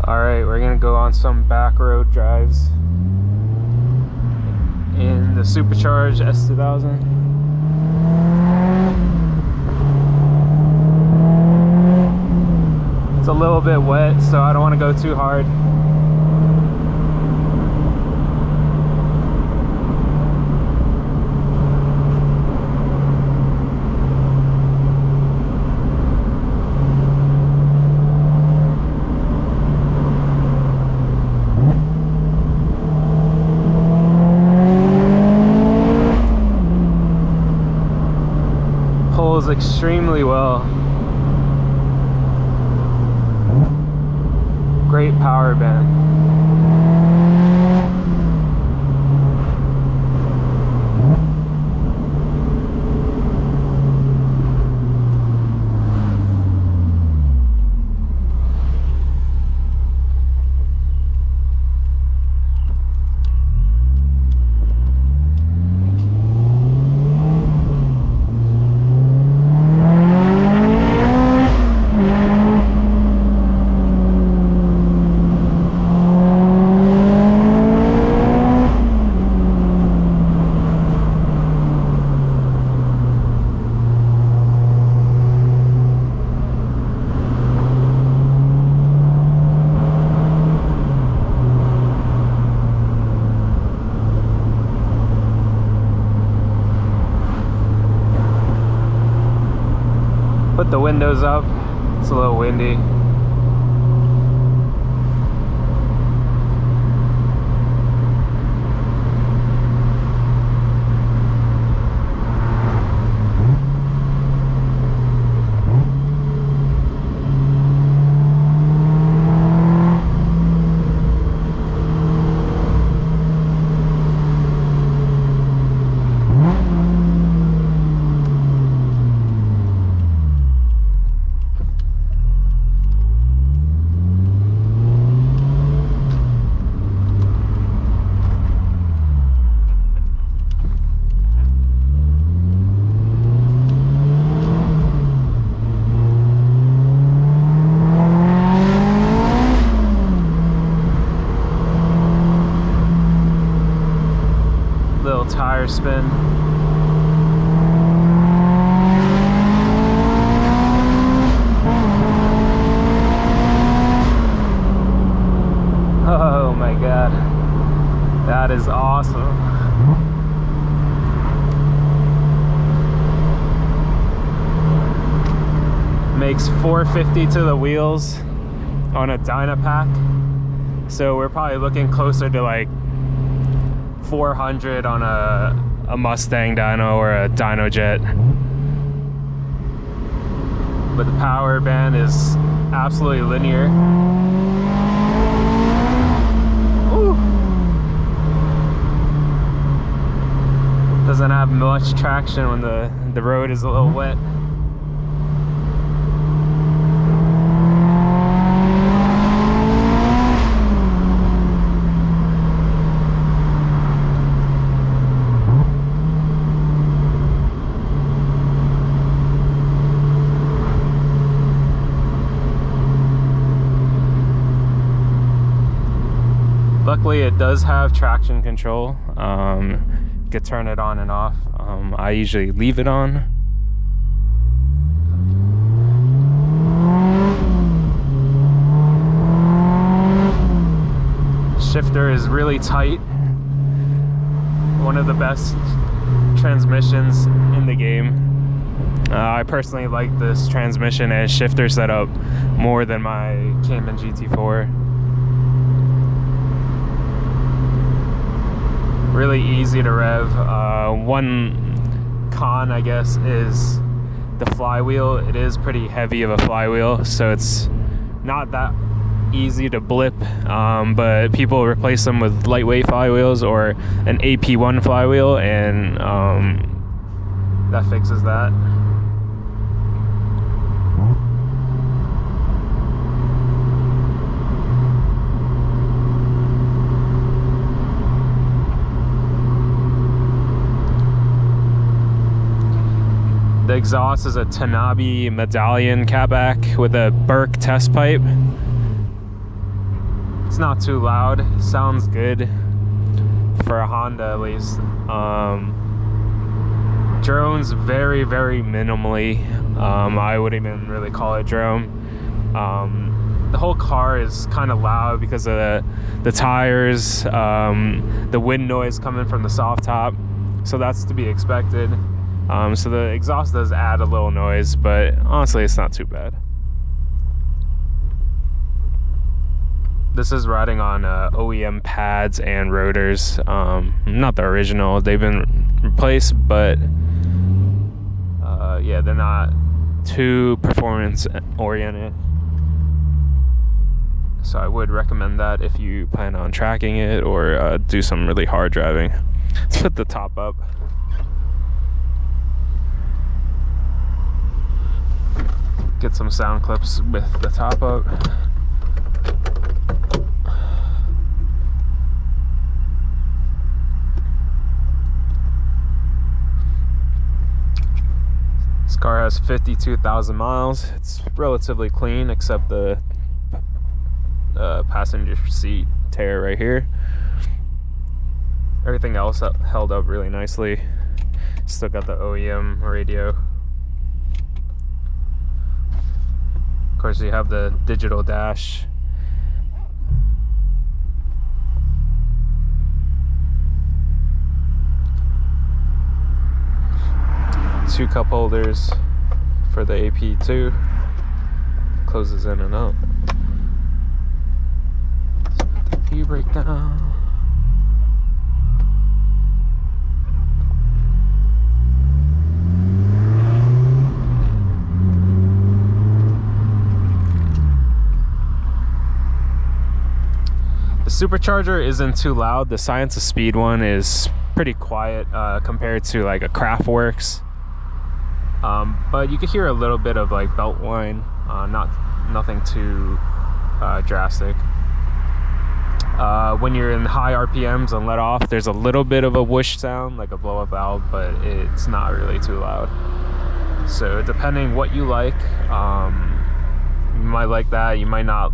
Alright, we're gonna go on some back road drives in the Supercharged S2000. It's a little bit wet, so I don't want to go too hard. Pulls extremely well. Great power band. Put the windows up, it's a little windy. Little tire spin. Oh my god, that is awesome. Makes 450 to the wheels on a Dynapack, so we're probably looking closer to like 400 on a Mustang dyno or a dyno jet. But the power band is absolutely linear. Ooh. Doesn't have much traction when the road is a little wet. Luckily, it does have traction control. You could turn it on and off. I usually leave it on. Shifter is really tight. One of the best transmissions in the game. I personally like this transmission and shifter setup more than my Cayman GT4. Really easy to rev. One con, I guess, is the flywheel. It is pretty heavy of a flywheel, so it's not that easy to blip, but people replace them with lightweight flywheels or an AP1 flywheel, and that fixes that. The exhaust is a Tanabe Medallion Catback with a Berk Test Pipe. It's not too loud. Sounds good for a Honda at least. Drones very, very minimally. I wouldn't even really call it drone. The whole car is kind of loud because of the tires, the wind noise coming from the soft top, so that's to be expected. So the exhaust does add a little noise, but honestly it's not too bad. This is riding on OEM pads and rotors, not the original, they've been replaced, but yeah, they're not too performance oriented. So I would recommend that if you plan on tracking it or do some really hard driving. Let's put the top up. Get some sound clips with the top up. This car has 52,000 miles. It's relatively clean except the passenger seat tear right here. Everything else held up really nicely. Still got the OEM radio. Of course, you have the digital dash. Two cup holders for the AP2. Closes in and out. Brake down. The Supercharger isn't too loud. The Science of Speed one is pretty quiet compared to like a Kraftwerks, but you can hear a little bit of like belt whine, nothing too drastic. When you're in high RPMs and let off, there's a little bit of a whoosh sound, like a blow-up valve, but it's not really too loud. So depending what you like, you might like that, you might not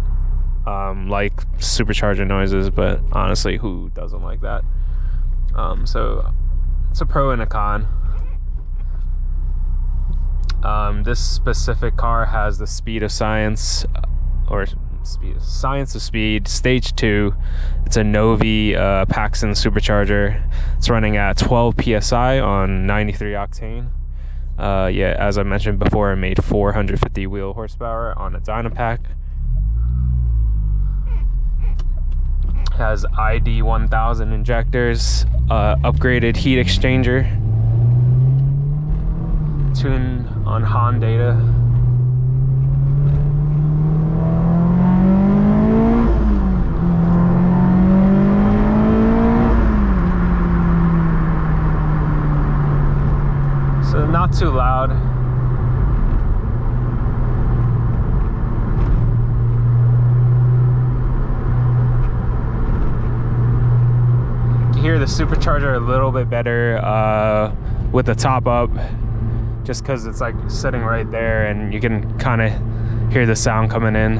like supercharger noises, but honestly, who doesn't like that? So it's a pro and a con. This specific car has the Speed of Science, or Science of Speed Stage 2. It's a Novi Paxton Supercharger. It's running at 12 psi on 93 octane. Yeah, as I mentioned before, I made 450 wheel horsepower on a Dynapack. Has ID 1000 injectors, upgraded heat exchanger, tuned on Hondata. So not too loud. You hear the Supercharger a little bit better with the top up, just because it's like sitting right there and you can kind of hear the sound coming in.